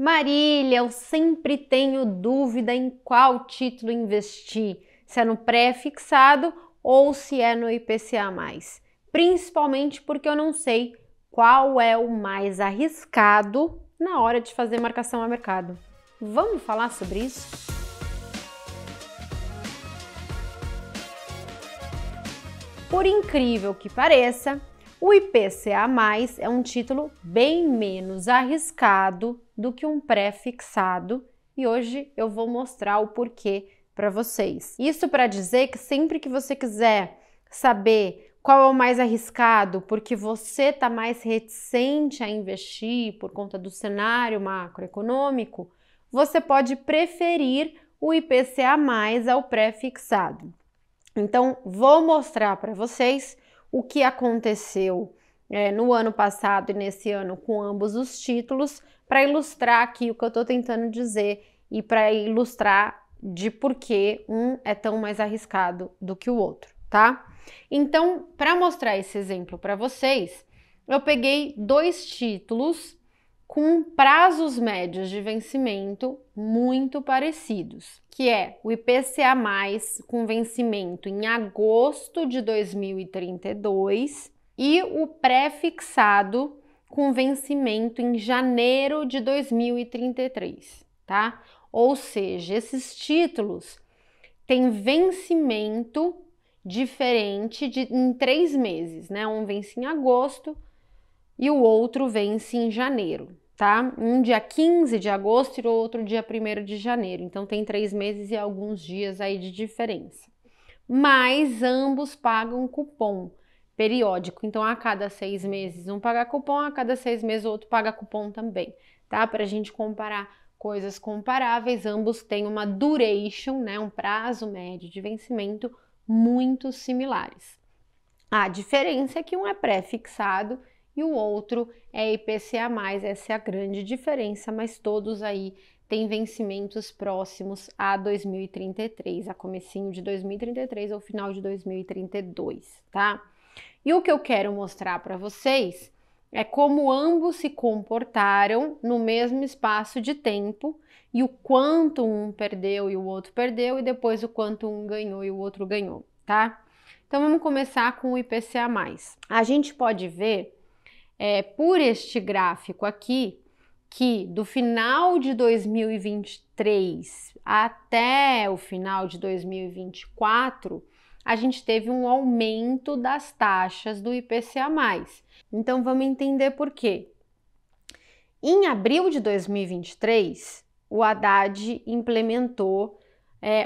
Marília, eu sempre tenho dúvida em qual título investir, se é no pré-fixado ou se é no IPCA+, principalmente porque eu não sei qual é o mais arriscado na hora de fazer marcação a mercado. Vamos falar sobre isso? Por incrível que pareça, o IPCA+, é um título bem menos arriscado do que um pré-fixado e hoje eu vou mostrar o porquê para vocês. Isso para dizer que sempre que você quiser saber qual é o mais arriscado porque você está mais reticente a investir por conta do cenário macroeconômico, você pode preferir o IPCA+ ao pré-fixado. Então, vou mostrar para vocês o que aconteceu no ano passado e nesse ano com ambos os títulos, para ilustrar aqui o que eu estou tentando dizer e para ilustrar de por que um é tão mais arriscado do que o outro, tá? Então, para mostrar esse exemplo para vocês, eu peguei dois títulos com prazos médios de vencimento muito parecidos, que é o IPCA+, com vencimento em agosto de 2032 e o pré-fixado com vencimento em janeiro de 2033, tá? Ou seja, esses títulos têm vencimento diferente em 3 meses, né? Um vence em agosto e o outro vence em janeiro, tá? Um dia 15 de agosto e o outro dia 1º de janeiro. Então, tem 3 meses e alguns dias aí de diferença. Mas ambos pagam cupom periódico. Então, a cada 6 meses um paga cupom, a cada 6 meses o outro paga cupom também, tá? Para a gente comparar coisas comparáveis, ambos têm uma duration, né? Um prazo médio de vencimento muito similares. A diferença é que um é pré-fixado e o outro é IPCA+, essa é a grande diferença, mas todos aí têm vencimentos próximos a 2033, a comecinho de 2033 ou final de 2032, tá? E o que eu quero mostrar para vocês é como ambos se comportaram no mesmo espaço de tempo e o quanto um perdeu e o outro perdeu e depois o quanto um ganhou e o outro ganhou, tá? Então vamos começar com o IPCA+. A gente pode ver por este gráfico aqui, que do final de 2023 até o final de 2024, a gente teve um aumento das taxas do IPCA+. Então, vamos entender por quê. Em abril de 2023, o Haddad implementou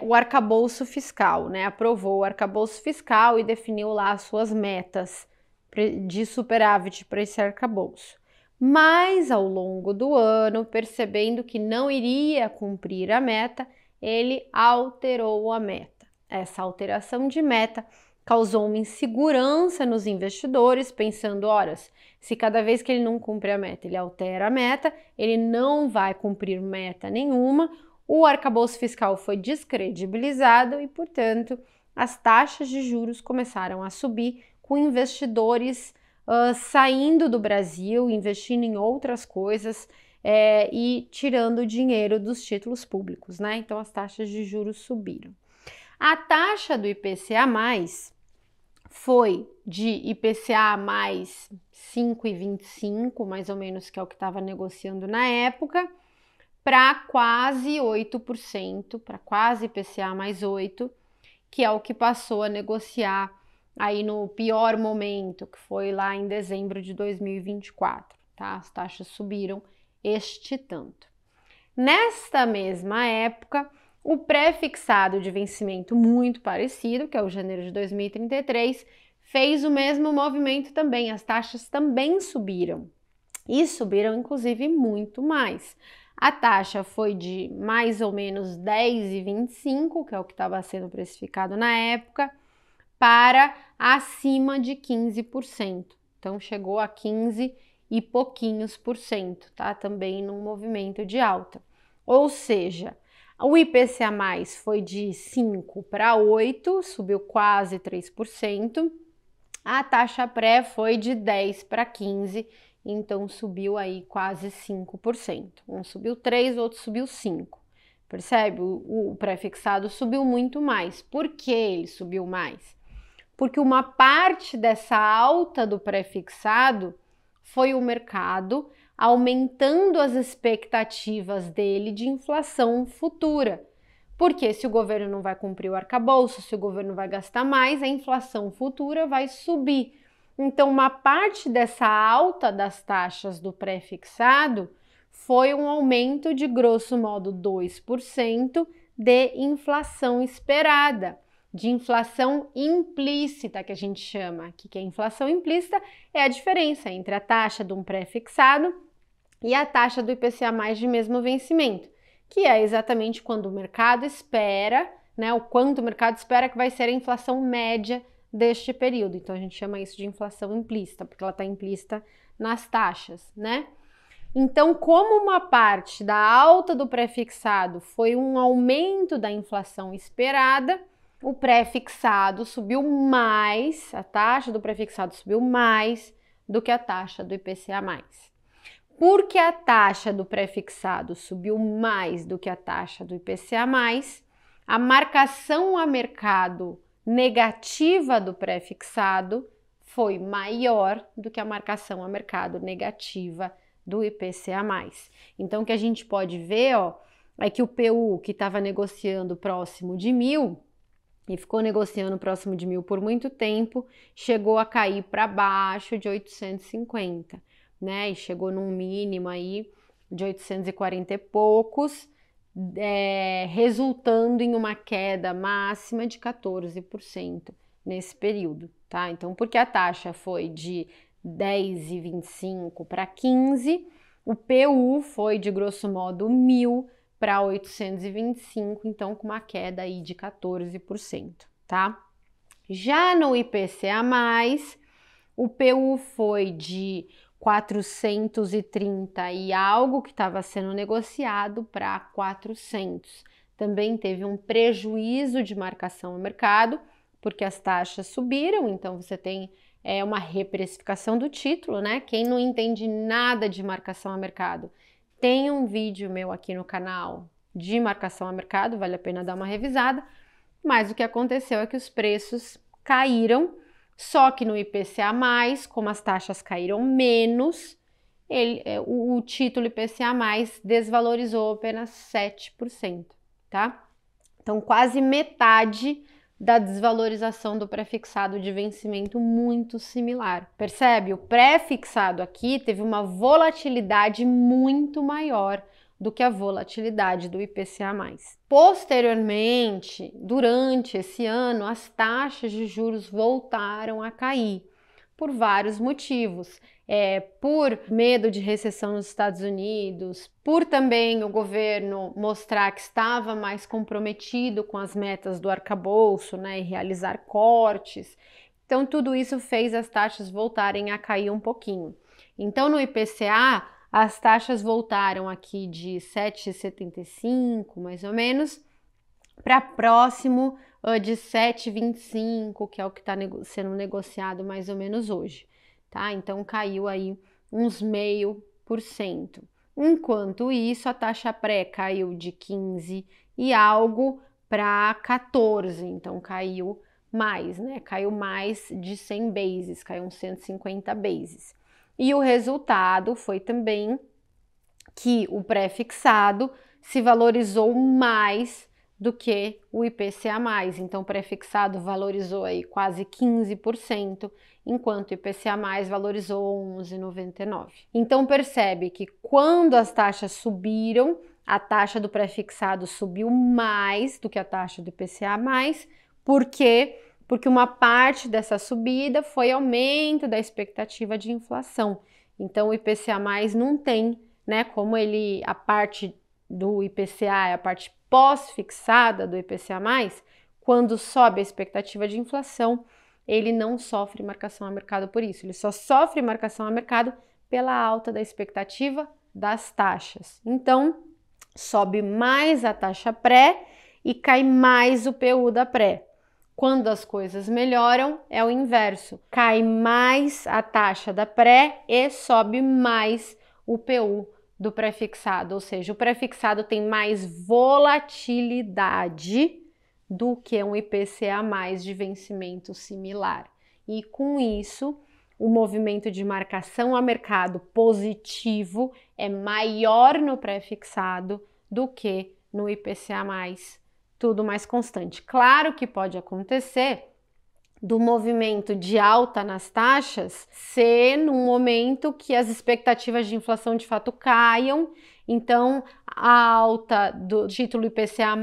o arcabouço fiscal, né? Aprovou o arcabouço fiscal e definiu lá as suas metas de superávit para esse arcabouço. Mas ao longo do ano, percebendo que não iria cumprir a meta, ele alterou a meta. Essa alteração de meta causou uma insegurança nos investidores, pensando, horas, se cada vez que ele não cumpre a meta, ele altera a meta, ele não vai cumprir meta nenhuma, o arcabouço fiscal foi descredibilizado e, portanto, as taxas de juros começaram a subir, com investidores saindo do Brasil, investindo em outras coisas e tirando dinheiro dos títulos públicos, né? Então, as taxas de juros subiram. A taxa do IPCA+, foi de IPCA mais 5,25, mais ou menos, que é o que estava negociando na época, para quase 8%, para quase IPCA mais 8%, que é o que passou a negociar aí no pior momento, que foi lá em dezembro de 2024, tá? As taxas subiram este tanto. Nesta mesma época, o pré-fixado de vencimento muito parecido, que é o janeiro de 2033, fez o mesmo movimento também, as taxas também subiram, e subiram inclusive muito mais. A taxa foi de mais ou menos 10,25, que é o que estava sendo precificado na época, para acima de 15%. Então, chegou a 15 e pouquinhos por cento, tá? Também num movimento de alta. Ou seja, o IPCA+ foi de 5 para 8, subiu quase 3%. A taxa pré foi de 10 para 15 então subiu aí quase 5%. Um subiu 3, o outro subiu 5. Percebe? O pré-fixado subiu muito mais. Por que ele subiu mais? Porque uma parte dessa alta do pré-fixado foi o mercado aumentando as expectativas dele de inflação futura. Porque se o governo não vai cumprir o arcabouço, se o governo vai gastar mais, a inflação futura vai subir. Então, uma parte dessa alta das taxas do pré-fixado foi um aumento de, grosso modo, 2% de inflação esperada, de inflação implícita, que a gente chama. O que é inflação implícita? É a diferença entre a taxa de um pré-fixado e a taxa do IPCA+ de mesmo vencimento, que é exatamente quando o mercado espera, né, o quanto o mercado espera que vai ser a inflação média deste período. Então, a gente chama isso de inflação implícita, porque ela está implícita nas taxas, né? Então, como uma parte da alta do pré-fixado foi um aumento da inflação esperada, o pré-fixado subiu mais, a taxa do pré-fixado subiu mais do que a taxa do IPCA+. Porque a taxa do pré-fixado subiu mais do que a taxa do IPCA+, a marcação a mercado negativa do pré-fixado foi maior do que a marcação a mercado negativa do IPCA+. Então, o que a gente pode ver, ó, é que o PU, que estava negociando próximo de 1.000 e ficou negociando próximo de 1.000 por muito tempo, chegou a cair para baixo de 850, né? E chegou num mínimo aí de 840 e poucos, resultando em uma queda máxima de 14% nesse período, tá? Então, porque a taxa foi de 10,25 para 15, o PU foi de grosso modo 1.000 para 825, então com uma queda aí de 14%, tá? Já no IPCA+, o PU foi de 430 e algo que estava sendo negociado para 400. Também teve um prejuízo de marcação ao mercado, porque as taxas subiram, então você tem uma reprecificação do título, né? Quem não entende nada de marcação a mercado, tem um vídeo meu aqui no canal de marcação a mercado, vale a pena dar uma revisada, mas o que aconteceu é que os preços caíram, só que no IPCA+, como as taxas caíram menos, o título IPCA+, desvalorizou apenas 7%, tá? Então, quase metade da desvalorização do pré-fixado de vencimento muito similar. Percebe? O pré-fixado aqui teve uma volatilidade muito maior do que a volatilidade do IPCA+. Posteriormente, durante esse ano, as taxas de juros voltaram a cair por vários motivos. Por medo de recessão nos Estados Unidos, por também o governo mostrar que estava mais comprometido com as metas do arcabouço, né, e realizar cortes. Então, tudo isso fez as taxas voltarem a cair um pouquinho. Então, no IPCA, as taxas voltaram aqui de 7,75, mais ou menos, para próximo de 7,25, que é o que está sendo negociado mais ou menos hoje, tá? Então, caiu aí uns 0,5%. Enquanto isso, a taxa pré caiu de 15 e algo para 14, então caiu mais, né? Caiu mais de 100 bases, caiu uns 150 bases. E o resultado foi também que o pré-fixado se valorizou mais do que o IPCA+. Então, o pré-fixado valorizou aí quase 15%, enquanto o IPCA+ valorizou 11,99%. Então, percebe que quando as taxas subiram, a taxa do pré-fixado subiu mais do que a taxa do IPCA+. Por quê? Porque uma parte dessa subida foi aumento da expectativa de inflação. Então, o IPCA+ não tem, né, como a parte do IPCA é a parte pós-fixada do IPCA+, quando sobe a expectativa de inflação, ele não sofre marcação a mercado por isso. Ele só sofre marcação a mercado pela alta da expectativa das taxas. Então, sobe mais a taxa pré e cai mais o PU da pré. Quando as coisas melhoram, é o inverso. Cai mais a taxa da pré e sobe mais o PU do pré-fixado, ou seja, o pré-fixado tem mais volatilidade do que um IPCA mais de vencimento similar. E com isso, o movimento de marcação a mercado positivo é maior no pré-fixado do que no IPCA+, tudo mais constante. Claro que pode acontecer do movimento de alta nas taxas ser num momento que as expectativas de inflação de fato caiam, então a alta do título IPCA+,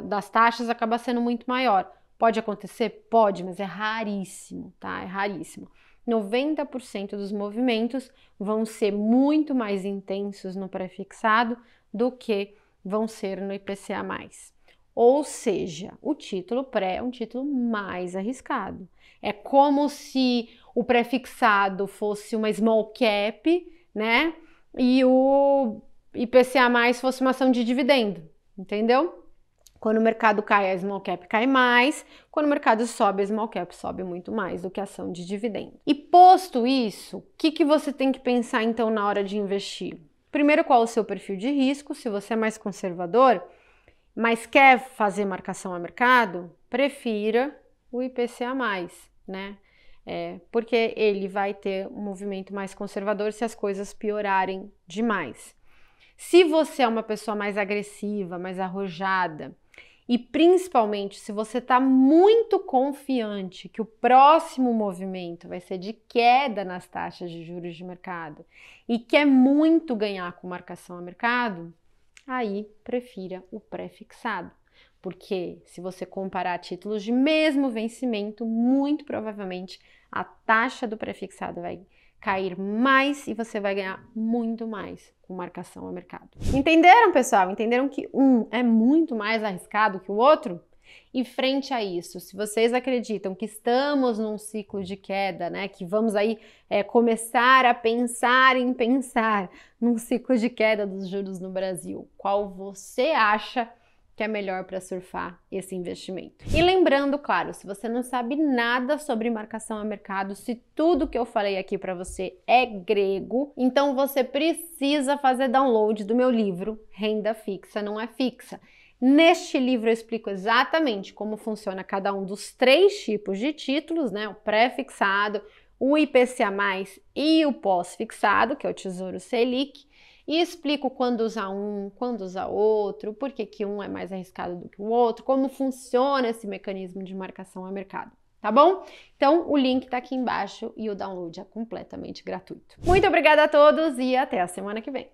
das taxas acaba sendo muito maior. Pode acontecer? Pode, mas é raríssimo, tá? É raríssimo. 90% dos movimentos vão ser muito mais intensos no pré-fixado do que vão ser no IPCA+. Ou seja, o título pré é um título mais arriscado. É como se o pré-fixado fosse uma small cap, né? E o IPCA+ fosse uma ação de dividendo, entendeu? Quando o mercado cai, a small cap cai mais. Quando o mercado sobe, a small cap sobe muito mais do que a ação de dividendo. E posto isso, o que você tem que pensar então na hora de investir? Primeiro, qual é o seu perfil de risco? Se você é mais conservador, mas quer fazer marcação a mercado, prefira o IPCA+, né? Porque ele vai ter um movimento mais conservador se as coisas piorarem demais. Se você é uma pessoa mais agressiva, mais arrojada, e principalmente se você está muito confiante que o próximo movimento vai ser de queda nas taxas de juros de mercado e quer muito ganhar com marcação a mercado, aí prefira o pré-fixado, porque se você comparar títulos de mesmo vencimento, muito provavelmente a taxa do pré-fixado vai cair mais e você vai ganhar muito mais com marcação a mercado. Entenderam, pessoal? Entenderam que um é muito mais arriscado que o outro? E frente a isso, se vocês acreditam que estamos num ciclo de queda, né, que vamos aí começar a pensar em pensar num ciclo de queda dos juros no Brasil, qual você acha que é melhor para surfar esse investimento? E lembrando, claro, se você não sabe nada sobre marcação a mercado, se tudo que eu falei aqui para você é grego, então você precisa fazer download do meu livro Renda Fixa Não É Fixa. Neste livro eu explico exatamente como funciona cada um dos 3 tipos de títulos, né? O pré-fixado, o IPCA+, e o pós-fixado, que é o Tesouro Selic, e explico quando usar um, quando usar outro, por que um é mais arriscado do que o outro, como funciona esse mecanismo de marcação a mercado. Tá bom? Então o link tá aqui embaixo e o download é completamente gratuito. Muito obrigada a todos e até a semana que vem!